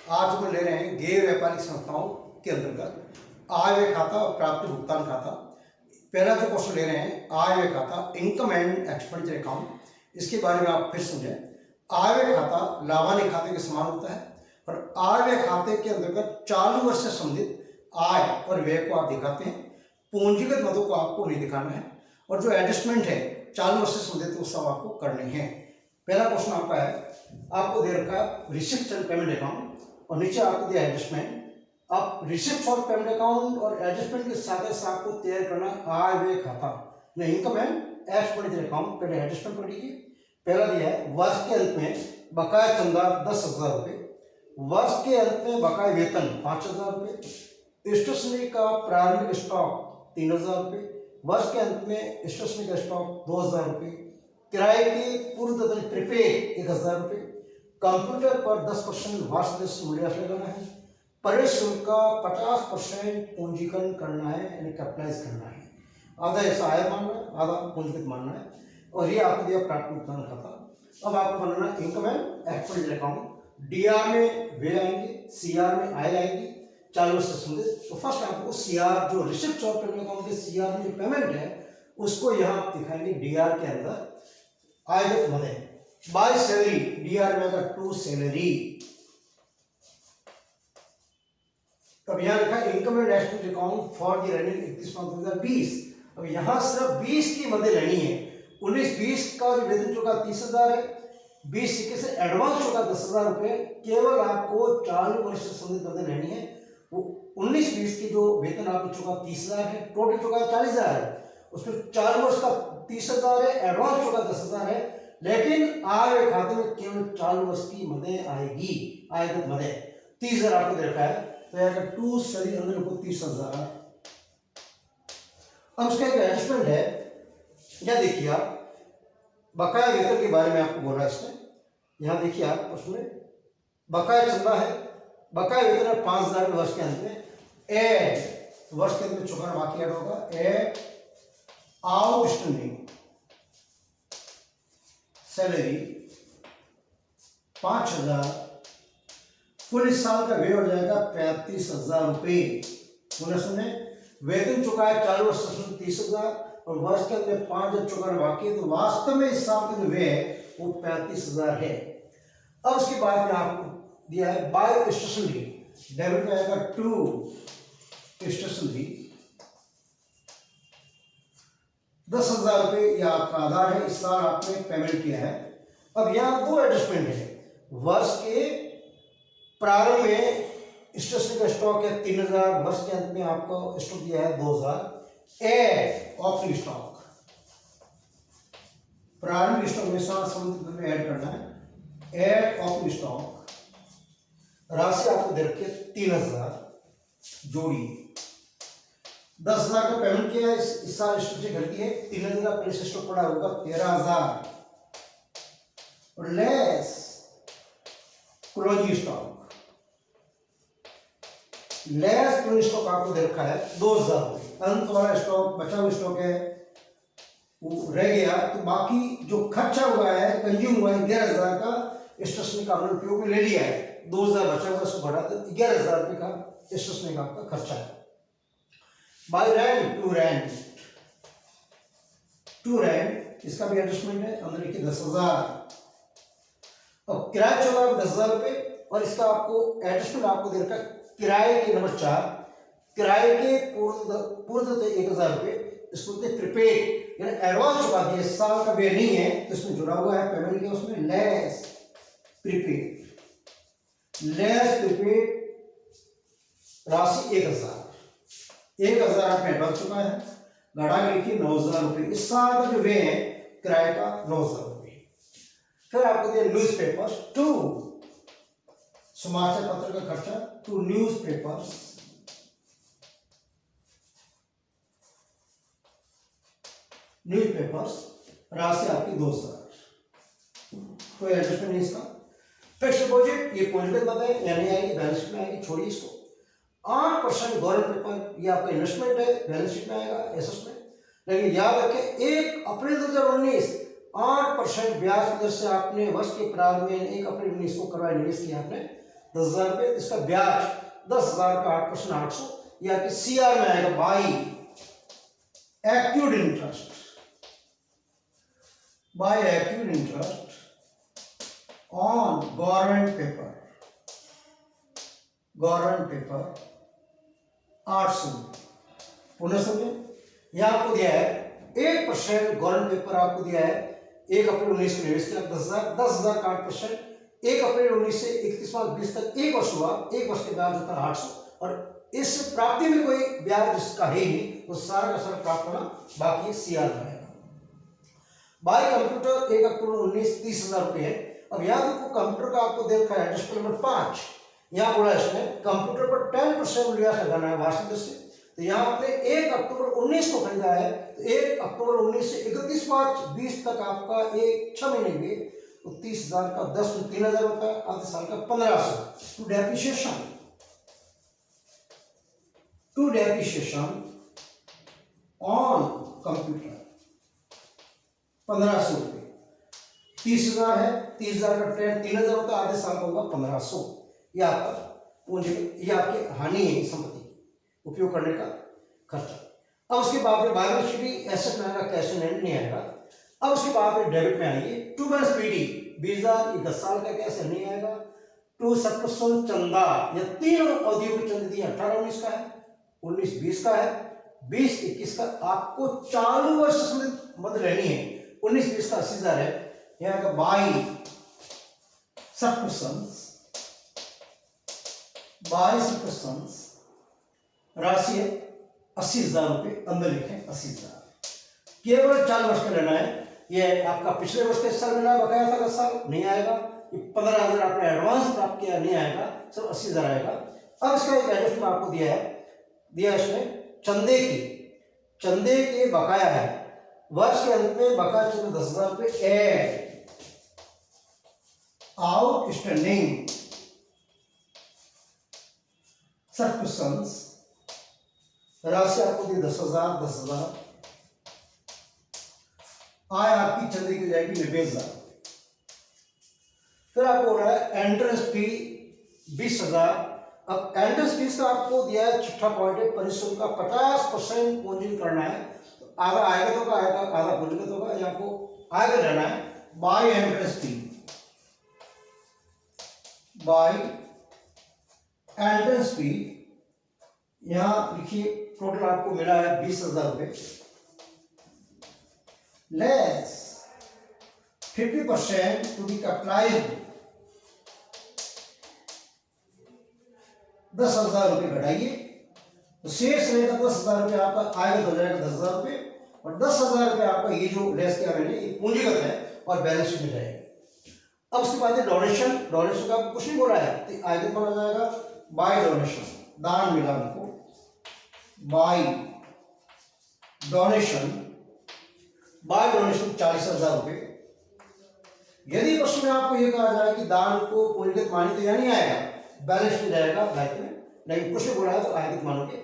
आज हम ले रहे हैं गैर व्यापारिक संस्थाओं के अंतर्गत आय व्यय खाता और प्राप्ति भुगतान खाता। पहला जो क्वेश्चन ले रहे हैं आय व्यय खाता, इनकम एंड एक्सपेंडिचर अकाउंट। इसके बारे में आप फिर समझें। आय व्यय खाता लाभान्वित खाते के समान होता है और आय व्यय खाते के अंतर्गत चालू वर्ष से संबंधित आय और व्यय को आप दिखाते हैं। पूंजीगत मदों को आपको नहीं दिखाना है और जो एडजस्टमेंट है चालू वर्ष से संबंधित वो सब आपको करने हैं। पहला क्वेश्चन आपका है, आपको दे रखा है रिसिप्ट एंड पेमेंट अकाउंट और नीचे आपको दिया एडजस्टमेंट। आप रिसिप्ट और पेमेंट अकाउंट और एडजस्टमेंट के साथ आपको तैयार करना आय व्यय खाता, इनकम एंड एक्सपेंडिचर अकाउंट। पहले एडजस्टमेंट पढ़ लीजिए। पहला दिया है वर्ष के अंत में बकाया चंदा 10,000 रुपये, वर्ष के अंत में बकाया वेतन 5,000 रुपये, स्टेशनरी का प्रारंभिक स्टॉक 3,000 रुपये, वर्ष के अंत में स्टेशनरी का स्टॉक 2,000 रुपये, किराए के पूर्व प्रीपेड 1,000 रुपये, कंप्यूटर पर 10% वार्षिक मूल्य लगाना है, प्रवेश शुल्क का 50% पूंजीकरण करना है यानी कैपिटलाइज करना है। आधा ऐसा आय मानना है, आधा पूंजीगत मानना है और ये आपको दिया प्राप्ति भुगतान खाता। अब आपको बनाना income and expenditure account. DR में व्यय आएंगे, सीआर में आय आएगी चालू वर्ष से संबंधित। तो फर्स्ट आपको सीआर जो रिसिप्ट और पेमेंट अकाउंट के सीआर में जो पेमेंट है उसको यहाँ आप दिखाएंगे डीआर के अंदर। आय मदे बाय सैलरी डीआर में अगर टू सैलरी। अब यहाँ लिखा income and expenditure account for the running 31 मार्च 2020। अब यहाँ सिर्फ 20 की मदे लेनी है। 19-20 का जो वेतन चुका 30,000 है, 20-21 से एडवांस चुका 10,000 रुपये। केवल आपको चालू वर्ष से संबंधित मदे लेनी है। वो 19-20 की जो वेतन आपको चुका 30,000 है, टोटल चुका 40,000 है, उसमें चालू वर्ष का 30,000 है, एडवांस चुका 10,000 है, लेकिन आय व्यय खाते में केवल चालू वर्ष की मदें आएगी। आयगत मदें 30,000 आपको दे रखा है तो यहाँ टू सैलरी अंदर को 30,000। अब उसका एक एडजस्टमेंट है, यह देखिए आप बकाया वेतन के बारे में आपको बोला इसमें। यहाँ देखिए आप उसमें बकाया चंदा है, बकाया वेतन है 5,000 वर्ष के अंत में। एड वर्ष के अंत में चुकाना बाकी ऐड होगा। एड आउटस्टैंडिंग सैलरी 5,000, कुल इस साल का व्यय हो जाएगा 35,000 रुपये। सुने वेतन चुका है चालू वर्ष से 30,000 और वर्ष के अंत में 5,000 चुकाना बाकी है, तो वास्तव में इस साल का जो व्यय है वो 35,000 है। अब उसके बाद में आपको दिया है बाय स्टेशनरी, डेबिट में आएगा टू स्टेशनरी 10,000 रुपये। यह आपका आधार है, इस साल आपने पेमेंट किया है। अब यहाँ दो एडजस्टमेंट है। वर्ष के प्रारंभ में स्टेशनरी का स्टॉक है 3,000, वर्ष के अंत में आपको स्टॉक दिया है 2,000। एड ओपनिंग स्टॉक, प्रारंभिक स्टॉक में साथ संबंधित में ऐड करना है। एड ओपनिंग स्टॉक राशि आपको दे रखी है 3,000 जोड़ी। 10,000 का पेमेंट किया है, इस साल स्टॉक से घटी है 3,000 का पहले स्टॉक पड़ा होगा 13,000 और less closing stock. Less closing stock आपको दे रखा है 2,000। अंत वाला स्टॉक बचा हुआ स्टॉक है वो रह गया, तो बाकी जो खर्चा हुआ है कंज्यूम हुआ है 11,000 का स्टेशनरी का हमने उपयोग में ले लिया है। 2,000 बचा हुआ उसको बढ़ा तो 11,000 रुपये का स्टेशनरी का आपका खर्चा है। बाय रेंट टू रेंट इसका भी एडजस्टमेंट है, अंदर लिखिए 10,000। अब किराया चला 10,000 रुपये और इसका आपको एडजस्टमेंट आपको दे रखा है किराए के नंबर 4, किराए के पूर्व 1,000 रुपये, इसको प्रीपेड यानी एडवांस चुका दिया, इस साल का व्यय नहीं है तो इसमें जुड़ा हुआ है पेमेंट किया उसमें लेस प्रीपेड राशि 1,000 आपने एडवांस चुका है। घटा के लिखिए 9,000 रुपये। इस साल का जो व्यय है किराए का 9,000 रुपये। फिर आपको दिया न्यूज पेपर्स टू, समाचार पत्र का खर्चा टू न्यूज पेपर्स राशि आपकी 2,000। कोई एडजस्टमेंट नहीं इसका। फिक्स डिपॉजिट ये पूंजीगत मद है, यानी आएगी बैलेंस शीट में आएगी, छोड़िए इसको। 8% गवर्नमेंट पेपर ये आपका इन्वेस्टमेंट है, बैलेंस शीट में आएगा एसेट्स में। लेकिन याद रखें 1 अप्रैल 2019 8% ब्याज दर से आपने वर्ष के प्रारंभ में 1 अप्रैल 19 को करवाया निवेश किया आपने, 10,000 रुपये, इसका ब्याज 10,000 का 8% 800, या कि CR में आएगा by accrued interest, by accrued interest on government paper 800। पुनः समझे, यहां आपको दिया है 1% गवर्नमेंट पेपर आपको दिया है 1 अप्रैल 19 को निवेश किया 10,000 का 8%, 1 अप्रैल 19 से 31 मार्च 20 तक 1 वर्ष हुआ, 1 वर्ष के ब्याज होता है 800, और इस प्राप्ति में कोई ब्याज जिसका है ही नहीं, वो सारा का सारा प्राप्त होना बाकी CR रहेगा। बाय कंप्यूटर 1 अक्टूबर 19 30,000 रुपये है। अब यहाँ देखो कंप्यूटर का आपको दे रखा है एडजस्टमेंट नंबर 5, यहाँ बोला इसने कंप्यूटर पर 10% ब्याज लगाना है वार्षिक दर से। तो यहाँ आपने 1 अक्टूबर 19 को खरीदा है, तो 1 अक्टूबर 19 से 31 मार्च 20 तक आपका 6 महीने हुए, तो 30,000 का 10 में 3,000 होता है, आधे साल का 1,500। टू डेप्रिसिएशन ऑन कंप्यूटर 1,500 रुपये, 30,000 है, 30,000 का 3,000 होता है, आधे साल का होगा 1,500। यह आपका पूंजी, यह आपकी हानि है संपत्ति उपयोग करने का खर्चा। अब उसके बाद में बैलेंस शीट एसेट में आएगा, कैश एंड नहीं आएगा। अब उसके बाद में डेबिट में आएंगे 2 मंथ्स PD 20,000, 10 साल का कैश नहीं आएगा। 2 सब्सक्रिप्शन चंदा, या 3 अवधियों के चंदे दिए, 18-19 का है, 19-20 का है, 20-21 का आपको चालू वर्ष मत लेनी है। 19-20 का 80,000 है, यहाँ का बाई सब्सक्रिप्शंस राशि है 80,000 रुपये, अंदर लिखें 80,000, केवल 4 वर्ष का लेना है। ये आपका पिछले वर्ष के साल मिला बकाया था, 10 साल नहीं आएगा। ये 15,000 आपने एडवांस प्राप्त किया, नहीं आएगा, सब 80,000 आएगा। अब इसका एक एडजस्टमेंट आपको दिया इसमें चंदे के बकाया है, वर्ष के अंत में बकाया चंदे 10,000 रुपये एड आउटस्टैंडिंग सब्सक्रिप्शंस राशि आपको दी 10,000। आय आपकी चंदे की जाएगी 90,000। फिर आपको हो रहा है एंट्रेंस फी 20,000। अब एंट्रेंस फीस का आपको दिया है छठा पॉइंट है, परिश्रम का 50% पूंजी करना है, तो आधा आयगत होगा, आधा पूंजीगत होगा, यहाँ को आयगत रहना है। Bye entrance fee, bye entrance fee, यहां लिखिए टोटल आपको मिला है 20,000 रुपये, लेस 50% टू बी कैपिटलाइज्ड, 10,000 रुपये घटाइए, तो शेष रहेगा 10,000 रुपये आपका आयगत हो जाएगा 10,000 रुपये, और 10,000 रुपये आपका ये जो लेस किया मैंने ये पूंजीगत है और बैलेंस शीट में जाएगी। अब उसके बाद डोनेशन का कुछ नहीं बोला है, तो आयगत माना जाएगा बाय डोनेशन, दान मिला उनको, बाय डोनेशन 40,000 रुपये। यदि प्रश्न में आपको यह कहा जाए कि दान को पूंजीगत मानी, तो यह नहीं आएगा, बैलेंस में जाएगा बैंक में, नहीं कुछ बोला है तो आयगत मानोगे।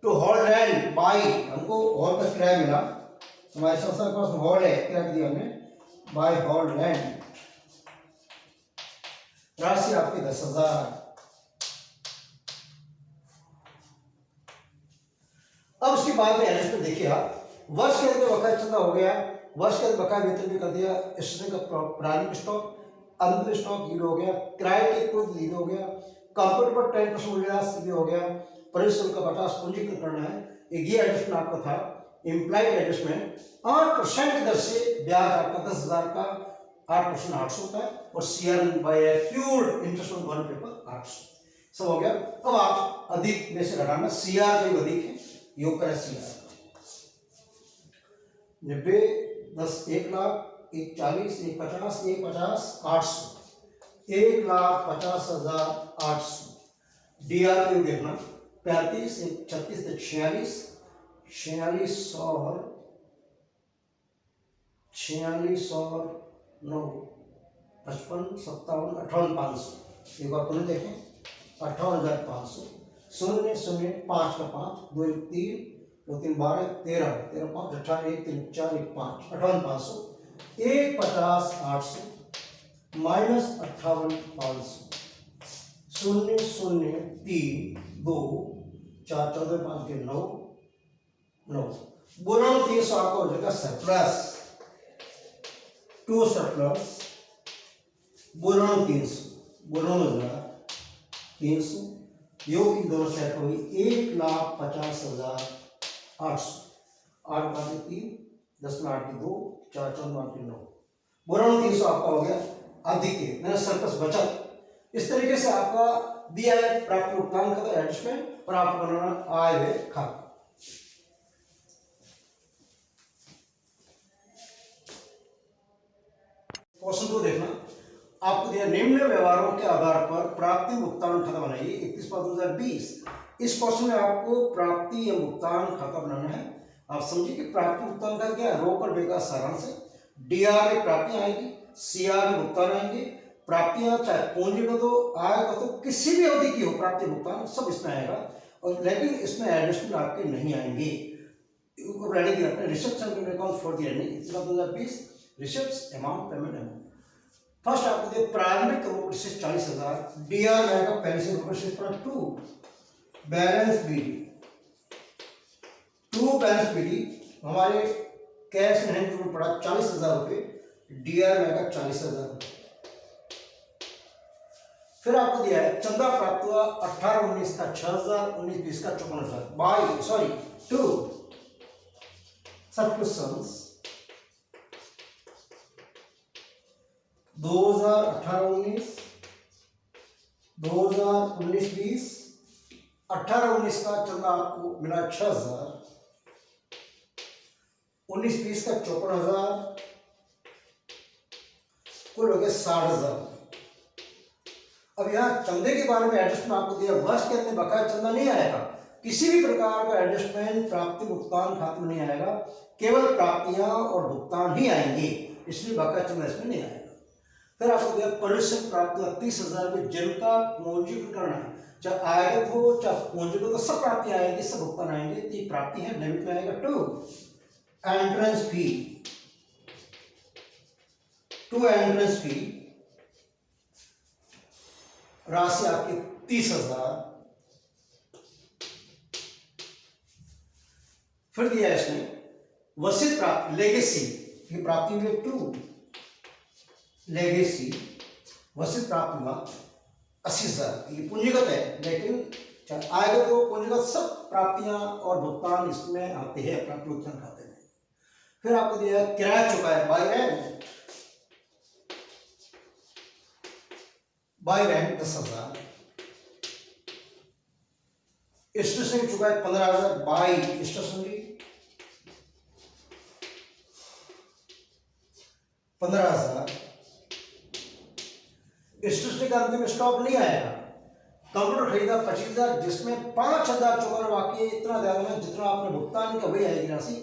टू होल्ड लैंड बाय, हमको हॉल का किराया मिला, हमारे संस्था के पास हॉल है, किराया दिया हमने, बाय होल्ड लैंड, राशि आपकी 10,000। अब उसके बाद में एडजस्टमेंट देखिए आप, वर्ष के अंत में बकाया चंदा हो गया, वर्ष के अंत बकाया वेतन भी कर दिया, स्टेशनरी का प्रारंभिक स्टॉक, अंतिम स्टॉक यील्ड हो गया, किराए के पूर्व यील्ड हो गया, कंप्यूटर पर 10% मूल्यह्रास भी हो गया, परिश्रम का 50 पूंजीकृत करना है। ये एडजस्टमेंट आपका था इम्प्लाइड एडजस्टमेंट, 8% की दर से ब्याज आपका 10,000 का 8% 800 होता है, और CR by accrued interest on government paper 800 सब हो गया। अब आप अधिक में से घटाना, CR जो अधिक है योग करें CR 90 10 1 लाख 1 40 1 50 1 50 800 1,50,800। DR को देखना 35 1 36 46 46 और 9 55 57 58,500। एक बार पुनः देखें 58,500, 0 0 5 का 5 2 1 3 2 3 12 13 13 5 18 1 3 4 1 5 58,500 1 50 800 माइनस 58,500 0.003 2 4 14 5 के 9 9 बोलो 300 आपका हो जाएगा सरप्लस, टू सरप्लस बोलो 300 बोलो 300 योग की दोनों सेट हुई 1,50,800 8 बाकी 3 10 में 8 की 2 4 14 8 की 9 बोलो 300 आपका हो गया अधिक मैंने सरप्लस बचत। इस तरीके से आपका दिया है प्राप्त भुगतान खाता एडजस्टमेंट और आपको बनाना आय व्यय खाता। क्वेश्चन 2 देखना, आपको दिया निम्न व्यवहारों के आधार पर प्राप्ति भुगतान खाता बनाइए 31/5/2020। इस क्वेश्चन में आपको प्राप्ति या भुगतान खाता बनाना है। आप समझिए कि प्राप्ति भुगतान का क्या है, रो पर बे का सारांश है। डीआर में प्राप्तियां आएंगी, सीआर में भुगतान आएंगे। प्राप्तियां चाहे पूंजीगत हो आयगत हो किसी भी अवधि की हो प्राप्ति भुगतान सब इसमें आएगा, और लेकिन इसमें एडजस्टमेंट आपके नहीं आएंगे। अपने receipts and account for the ending 2020 receipts amount payment amount. First आपको दिया प्रारंभिक करोड़ से 40,000 डीआर में आएगा पहले से रुपये से 2 बैलेंस बीडी 2 बैलेंस बीडी हमारे कैश इन हैंड में पड़ा 40,000 रुपये डीआर में आएगा 40,000 रुपये। फिर आपको दिया है चंदा प्राप्त हुआ 18-19 का 6,000 19-20 का 54,000 बाई 2 सब्सक्रिप्शंस 2018-19 2019-20 18-19 का चंदा आपको मिला 6,000 19-20 का 54,000 कुल हो गया 60,000। अब यहाँ चंदे के बारे में एडजस्टमेंट आपको दिया, वर्ष के अंदर बकाया चंदा नहीं आएगा, किसी भी प्रकार का एडजस्टमेंट प्राप्ति भुगतान खाते में नहीं आएगा, केवल प्राप्तियां और भुगतान ही आएंगे, इसलिए बकाया चंदा इसमें नहीं आएगा। फिर आपको दिया परिश्रम प्राप्त हुआ 30,000 रुपये जिनका पूंजीगत करना है, चाहे आयगत हो चाहे पूंजीगत तो सब प्राप्तियां आएंगी, सब भुगतान आएंगे। तो प्राप्ति है डेबिट में आएगा 2 एंट्रेंस फी 2 एंट्रेंस फी राशि आपकी 30,000। फिर दिया इसने वसित प्राप्ति लेगेसी की प्राप्ति हुई 2 लेगेसी वसित प्राप्ति हुआ 80,000। ये पूंजीगत है, लेकिन चाहे आयगत हो पूंजीगत सब प्राप्तियां और भुगतान इसमें आते हैं प्राप्ति भुगतान खाते में। फिर आपको दिया किराया चुकाया बाई रेंट 10,000 स्टेशनरी चुकाया 15,000 बाई स्टेशनरी 15,000। स्टेशनरी का अंतिम स्टॉक नहीं आएगा। कंप्यूटर खरीदा 25,000 जिसमें 5,000 चुकाना बाकी है। इतना ध्यान में जितना आपने भुगतान का वही आएगी राशि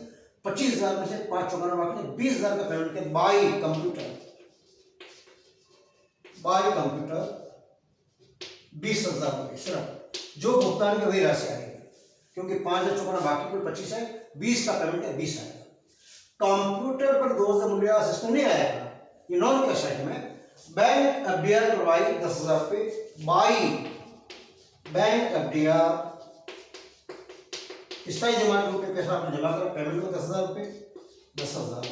25,000 में से 5 चुकाना बाकी है 20,000 का पेमेंट के बाई कंप्यूटर 20,000 रुपये सिर्फ जो भुगतान की वही राशि आएगी, क्योंकि 5,000 चुकाना बाकी कुल 25 है, 20 का पेमेंट है 20 आएगा। कंप्यूटर पर 2,000 मूल्यह्रास इसमें नहीं आएगा, ये नॉन कैश आइटम है। बैंक एफडीआर करवाई 10,000 रुपये बाई बैंक एफडीआर स्थायी जमा के रूप में पैसा आपने जमा करा, पेमेंट में 10,000 रुपये 10,000।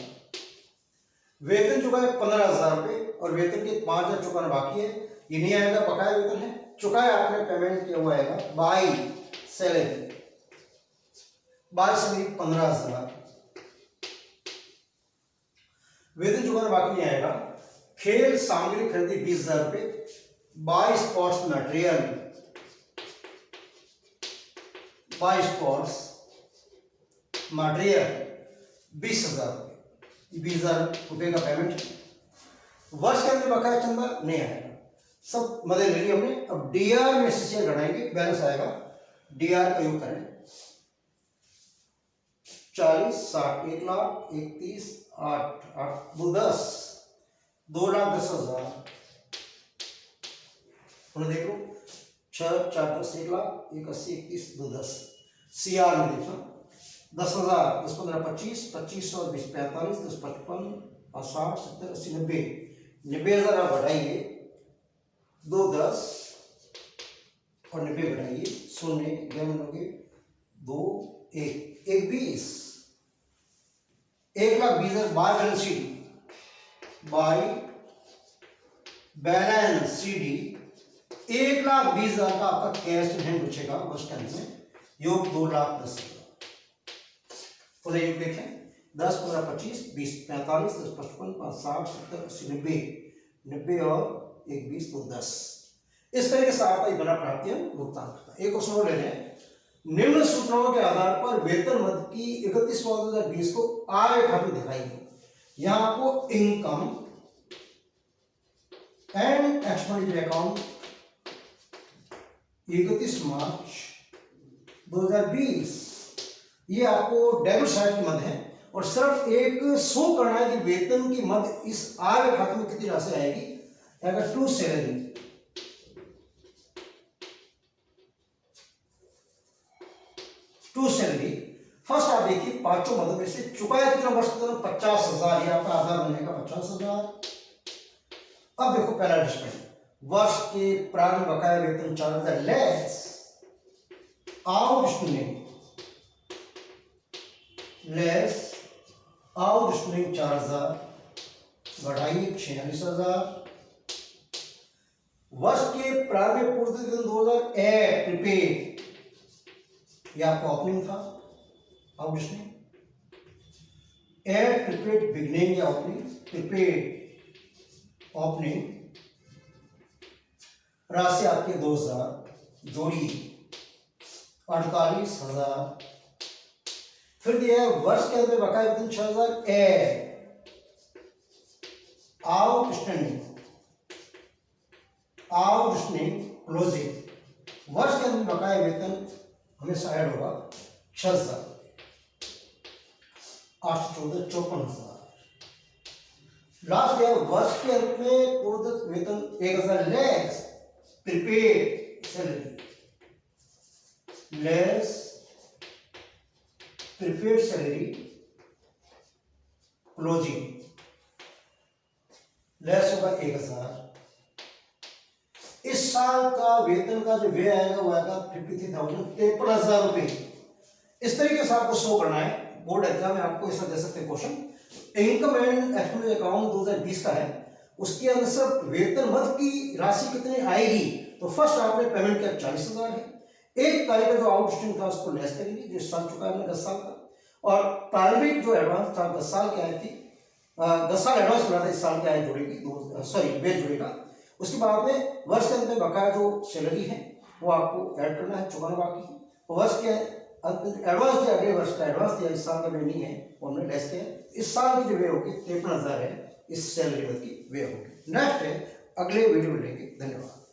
वेतन चुकाया 15,000 रुपये और वेतन के 5,000 चुकाना बाकी है, ये नहीं आएगा, बकाया वेतन है। चुकाया आपने पेमेंट किया हुआ आएगा बाई सैलरी 15,000। वेतन चुकाना बाकी नहीं आएगा। खेल सामग्री खरीदी 20,000 रुपये बाई स्पोर्ट्स मटेरियल 20,000 रुपये 20,000 रुपये का पेमेंट। वर्ष के अंदर बकाया चंदा नहीं आएगा, सब मदद ले ली हमने। अब डीआर में से घटाएंगे, बैलेंस आएगा। डीआर का योग करें 40 60 1,00,000 31 8 8 2 10 2,10,000 देख लो 6 4 10 1,00,000 1 80 31 2 10। सीआर में देखना 10,000 10 15 25 25 और 20 45 10 55 60 70 80 90 90,000 आप बढ़ाइए 2 10 और 90 घटाइए, 0 ग्यारह मिलोगे 2 1 1 20, 1,20,000 by balance sheet, by balance sheet 1,20,000 का आपका कैश इन हैंड बचेगा बस स्टैंड में, योग 2,10,000। पुनः योग देखें, 10 15 25 20 45 10 55 5 60 70 80 90 90 और 1 20 2 10। इस तरीके से आपका ये बना प्राप्ति भुगतान खाता। एक क्वेश्चन और ले रहे हैं, निम्न सूचनाओं के आधार पर वेतन मद की 31/2020 को आय खाते में दिखाइए। यहाँ आपको इनकम एंड एक्सपेंडिचर अकाउंट 31 मार्च 2020, ये आपको डेबिट साइड की मद है और सिर्फ एक शो करना है कि वेतन की मद इस आय खाते में कितनी राशि आएगी। अगर two salary, two salary first आप देखिए पांचों मदों में से चुकाया कितना वर्ष का 50,000, ये आपका आधार बनेगा 50,000। अब देखो पहला डिस्पेंड, वर्ष के प्रारंभ बकाया वेतन 4,000 लेस आउटस्टैंडिंग, लेस आउटस्टैंडिंग 4,000 बढ़ाइए 46,000। वर्ष के प्रारंभिक पूर्ति दिन 2001 प्रीपेड, यह आपका ओपनिंग था आउटस्टैंडिंग, एड प्रीपेड बिगनिंग या ओपनिंग, प्रीपेड ओपनिंग राशि आपके 2,000 जोड़ी 48,000। फिर दिया है वर्ष के अंदर बकाया वेतन 6,000 एड आउटस्टैंडिंग, आउटस्टैंडिंग क्लोजिंग, वर्ष के अंदर बकाया वेतन हमेशा ऐड होगा 6,000, 8 14 54,000। लास्ट है वर्ष के अंत में पूर्वदत्त वेतन 1,000 less prepaid salary, less prepaid salary closing, less होगा 1,000। इस साल का वेतन का जो व्यय आएगा वो आएगा 53,000, 53,000 रुपए। इस तरीके से आपको शो करना है। बोर्ड एग्जाम में आपको ऐसा दे सकते हैं question, income and expenditure account 2020 का है, उसके अंदर सिर्फ वेतन मद की राशि कितनी आएगी। तो फर्स्ट आपने पेमेंट किया 40,000 है, 1 तारीख का जो आउटस्टैंडिंग था उसको लेस करेंगे, जो इस साल चुका है 10 साल का, और प्रारंभिक जो एडवांस था 10 साल की आई थी, 10 साल एडवांस मिला था, इस साल की आय जुड़ेगी, सॉरी बेच जुड़ेगा। उसके बाद में वर्ष के अंत में बकाया जो सैलरी है वो आपको ऐड करना है, चुकाना बाकी है। तो वर्ष के एडवांस दिया, अगले वर्ष का एडवांस दिया, इस साल का वे नहीं है वो हमने लेस किया। इस साल की जो वे होगी 53,000 है, इस सैलरी की वे होगी। नेक्स्ट है अगले वीडियो में लेंगे। धन्यवाद।